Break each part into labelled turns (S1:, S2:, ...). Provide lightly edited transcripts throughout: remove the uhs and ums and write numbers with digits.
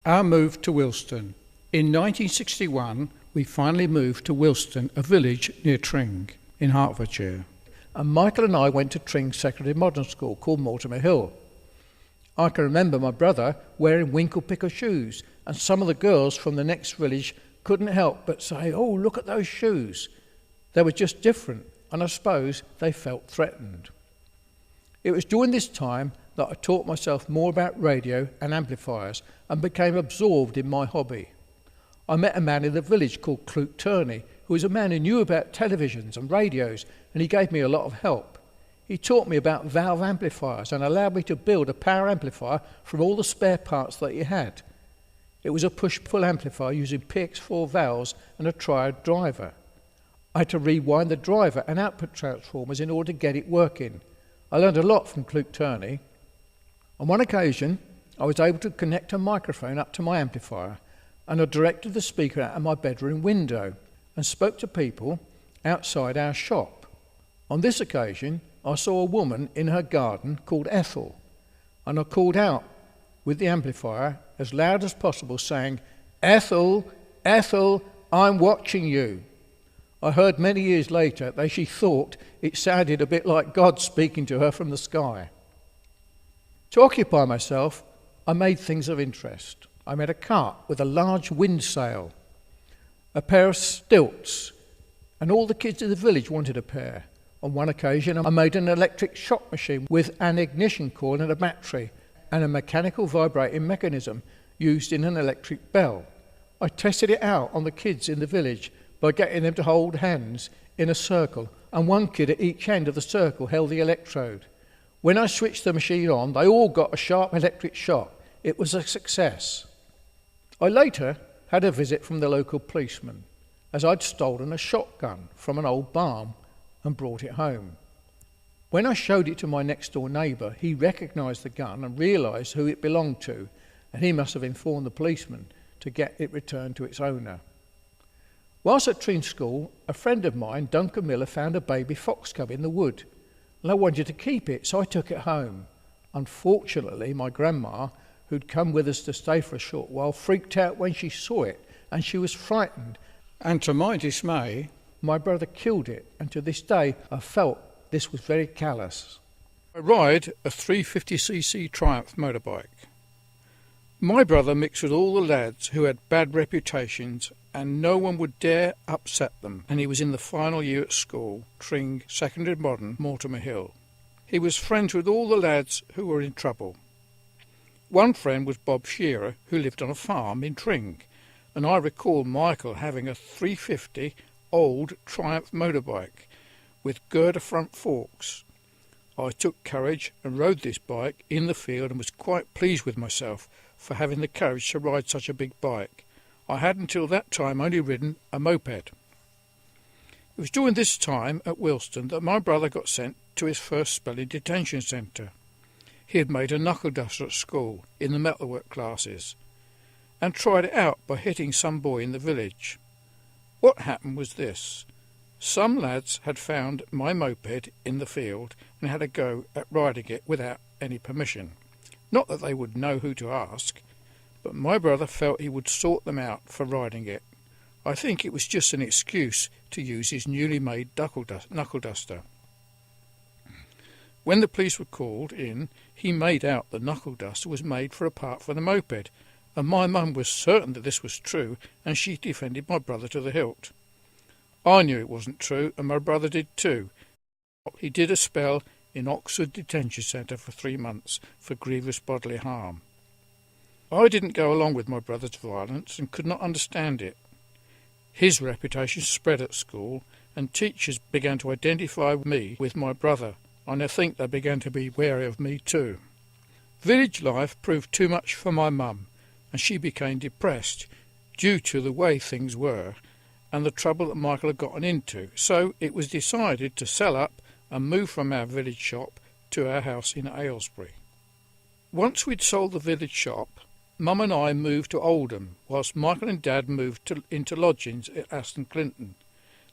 S1: Our Move to Wilstone. In 1961, we finally moved to Wilstone, a village near Tring in Hertfordshire. And Michael and I went to Tring Secondary Modern School called Mortimer Hill. I can remember my brother wearing winkle picker shoes, and some of the girls from the next village couldn't help but say, "Oh, look at those shoes." They were just different, and I suppose they felt threatened. It was during this time that I taught myself more about radio and amplifiers and became absorbed in my hobby. I met a man in the village called Clute Turney, who was a man who knew about televisions and radios, and he gave me a lot of help. He taught me about valve amplifiers and allowed me to build a power amplifier from all the spare parts that he had. It was a push-pull amplifier using PX4 valves and a triode driver. I had to rewind the driver and output transformers in order to get it working. I learned a lot from Clute Turney. On one occasion, I was able to connect a microphone up to my amplifier, and I directed the speaker out of my bedroom window and spoke to people outside our shop. On this occasion, I saw a woman in her garden called Ethel, and I called out with the amplifier as loud as possible, saying, "Ethel, Ethel, I'm watching you." I heard many years later that she thought it sounded a bit like God speaking to her from the sky. To occupy myself, I made things of interest. I made a cart with a large wind sail, a pair of stilts, and all the kids in the village wanted a pair. On one occasion, I made an electric shock machine with an ignition coil and a battery, and a mechanical vibrating mechanism used in an electric bell. I tested it out on the kids in the village by getting them to hold hands in a circle, and one kid at each end of the circle held the electrode. When I switched the machine on, they all got a sharp electric shock. It was a success. I later had a visit from the local policeman, as I'd stolen a shotgun from an old barn and brought it home. When I showed it to my next door neighbour, he recognised the gun and realised who it belonged to, and he must have informed the policeman to get it returned to its owner. Whilst at Tring School, a friend of mine, Duncan Miller, found a baby fox cub in the wood, and I wanted to keep it, so I took it home. Unfortunately, my grandma, who'd come with us to stay for a short while, freaked out when she saw it, and she was frightened. And to my dismay, my brother killed it, and to this day I felt this was very callous. I ride a 350cc Triumph motorbike. My brother mixed with all the lads who had bad reputations, and no one would dare upset them, and he was in the final year at school, Tring Secondary Modern, Mortimer Hill. He was friends with all the lads who were in trouble. One friend was Bob Shearer, who lived on a farm in Tring, and I recall Michael having a 350 old Triumph motorbike with girder front forks. I took courage and rode this bike in the field and was quite pleased with myself for having the courage to ride such a big bike. I had until that time only ridden a moped. It was during this time at Wilstone that my brother got sent to his first spell in detention centre. He had made a knuckle duster at school in the metalwork classes and tried it out by hitting some boy in the village. What happened was this. Some lads had found my moped in the field and had a go at riding it without any permission. Not that they would know who to ask, but my brother felt he would sort them out for riding it. I think it was just an excuse to use his newly made knuckle duster. When the police were called in, he made out the knuckle duster was made for a part for the moped, and my mum was certain that this was true, and she defended my brother to the hilt. I knew it wasn't true, and my brother did too. He did a spell in Oxford Detention Centre for 3 months for grievous bodily harm. I didn't go along with my brother's violence and could not understand it. His reputation spread at school, and teachers began to identify me with my brother, and I think they began to be wary of me too. Village life proved too much for my mum, and she became depressed due to the way things were and the trouble that Michael had gotten into, so it was decided to sell up and move from our village shop to our house in Aylesbury. Once we'd sold the village shop, Mum and I moved to Oldham, whilst Michael and Dad moved into lodgings at Aston Clinton.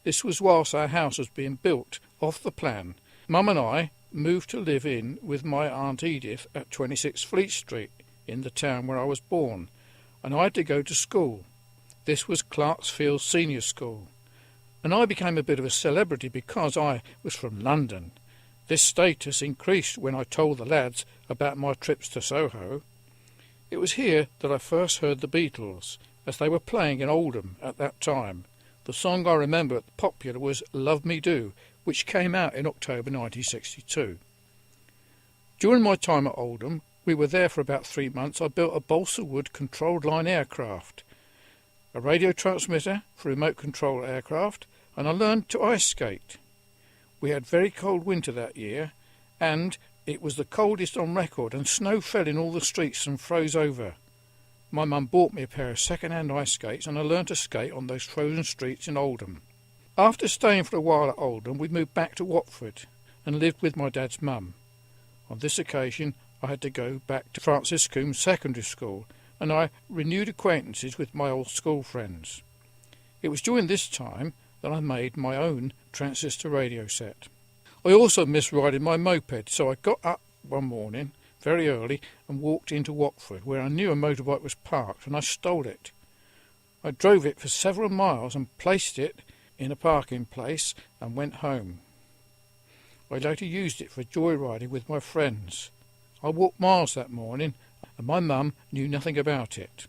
S1: This was whilst our house was being built off the plan. Mum and I moved to live in with my Aunt Edith at 26 Fleet Street in the town where I was born, and I had to go to school. This was Clarksfield Senior School, and I became a bit of a celebrity because I was from London. This status increased when I told the lads about my trips to Soho. It was here that I first heard the Beatles, as they were playing in Oldham at that time. The song I remember popular was Love Me Do, which came out in October 1962. During my time at Oldham, we were there for about 3 months, I built a balsa wood controlled line aircraft, a radio transmitter for remote control aircraft, and I learned to ice skate. We had very cold winter that year, and it was the coldest on record, and snow fell in all the streets and froze over. My mum bought me a pair of second-hand ice skates, and I learned to skate on those frozen streets in Oldham. After staying for a while at Oldham, we moved back to Watford and lived with my dad's mum. On this occasion, I had to go back to Francis Coombs Secondary School, and I renewed acquaintances with my old school friends. It was during this time that I made my own transistor radio set. I also missed riding my moped, so I got up one morning very early and walked into Watford, where I knew a motorbike was parked, and I stole it. I drove it for several miles and placed it in a parking place and went home. I later used it for joyriding with my friends. I walked miles that morning, and my mum knew nothing about it.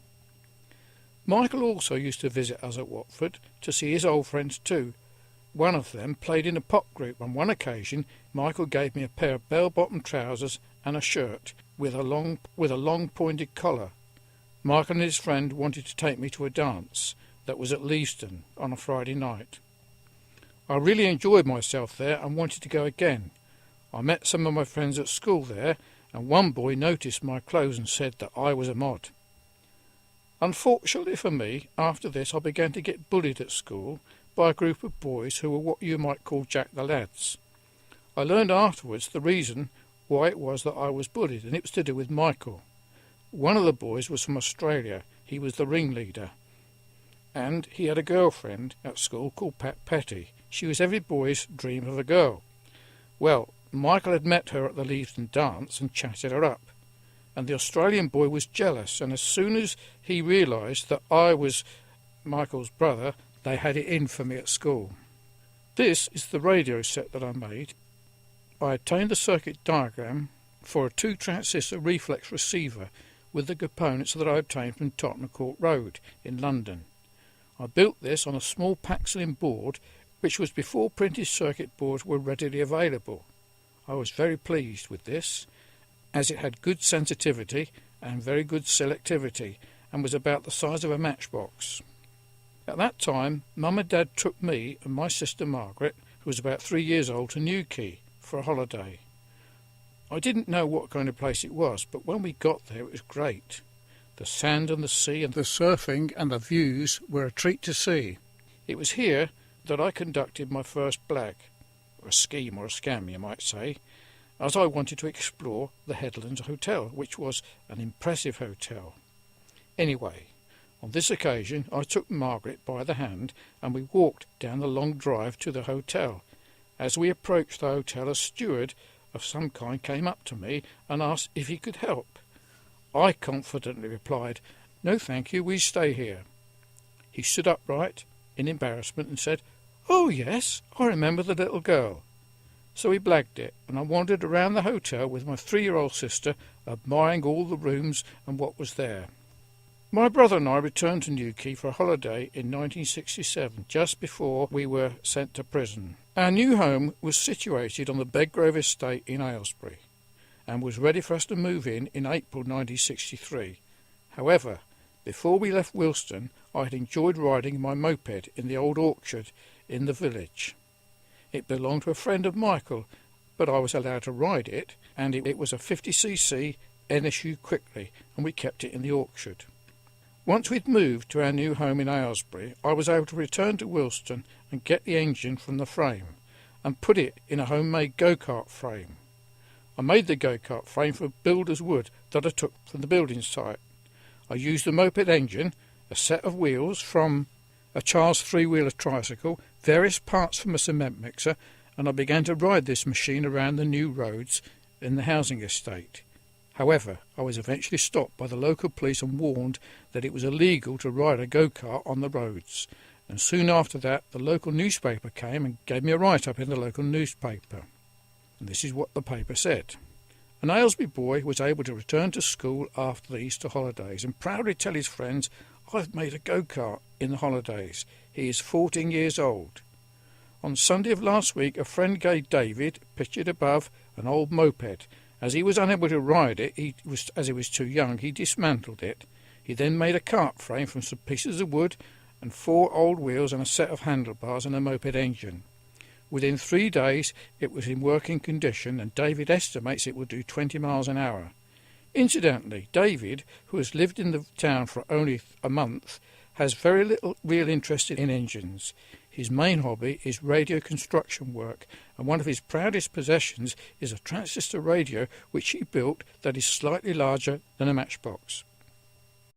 S1: Michael also used to visit us at Watford to see his old friends too. One of them played in a pop group. On one occasion, Michael gave me a pair of bell-bottom trousers and a shirt with a long pointed collar. Michael and his friend wanted to take me to a dance that was at Leavesden on a Friday night. I really enjoyed myself there and wanted to go again. I met some of my friends at school there, and one boy noticed my clothes and said that I was a mod. Unfortunately for me, after this I began to get bullied at school by a group of boys who were what you might call Jack the Lads. I learned afterwards the reason why it was that I was bullied, and it was to do with Michael. One of the boys was from Australia. He was the ringleader, and he had a girlfriend at school called Pat Petty. She was every boy's dream of a girl. Well, Michael had met her at the Leavesden dance and chatted her up, and the Australian boy was jealous, and as soon as he realised that I was Michael's brother, they had it in for me at school. This is the radio set that I made. I obtained the circuit diagram for a 2-transistor reflex receiver with the components that I obtained from Tottenham Court Road in London. I built this on a small Paxilin board, which was before printed circuit boards were readily available. I was very pleased with this, as it had good sensitivity and very good selectivity, and was about the size of a matchbox. At that time, Mum and Dad took me and my sister Margaret, who was about 3 years old, to Newquay for a holiday. I didn't know what kind of place it was, but when we got there it was great. The sand and the sea and the surfing and the views were a treat to see. It was here that I conducted my first blag, or a scheme or a scam you might say, as I wanted to explore the Headlands Hotel, which was an impressive hotel. Anyway, on this occasion I took Margaret by the hand and we walked down the long drive to the hotel. As we approached the hotel, a steward of some kind came up to me and asked if he could help. I confidently replied, "No thank you, we stay here." He stood upright in embarrassment and said, "Oh yes, I remember the little girl." So he blagged it, and I wandered around the hotel with my 3-year-old sister, admiring all the rooms and what was there. My brother and I returned to Newquay for a holiday in 1967, just before we were sent to prison. Our new home was situated on the Bedgrove estate in Aylesbury, and was ready for us to move in April 1963. However, before we left Wilstone, I had enjoyed riding my moped in the old orchard in the village. It belonged to a friend of Michael, but I was allowed to ride it, and it was a 50cc NSU Quickly, and we kept it in the orchard. Once we'd moved to our new home in Aylesbury, I was able to return to Wilstone and get the engine from the frame, and put it in a homemade go-kart frame. I made the go-kart frame from builder's wood that I took from the building site. I used the moped engine, a set of wheels from a Charles 3-wheeler tricycle, various parts from a cement mixer, and I began to ride this machine around the new roads in the housing estate. However, I was eventually stopped by the local police and warned that it was illegal to ride a go-kart on the roads. And soon after that, the local newspaper came and gave me a write-up in the local newspaper. And this is what the paper said. An Aylesbury boy was able to return to school after the Easter holidays and proudly tell his friends, "I've made a go-kart in the holidays." He is 14 years old. On Sunday of last week, a friend gave David, pictured above, an old moped. As he was unable to ride it, as he was too young, he dismantled it. He then made a cart frame from some pieces of wood and 4 old wheels and a set of handlebars and a moped engine. Within 3 days, it was in working condition, and David estimates it will do 20 miles an hour. Incidentally, David, who has lived in the town for only a month, has very little real interest in engines. His main hobby is radio construction work, and one of his proudest possessions is a transistor radio which he built that is slightly larger than a matchbox.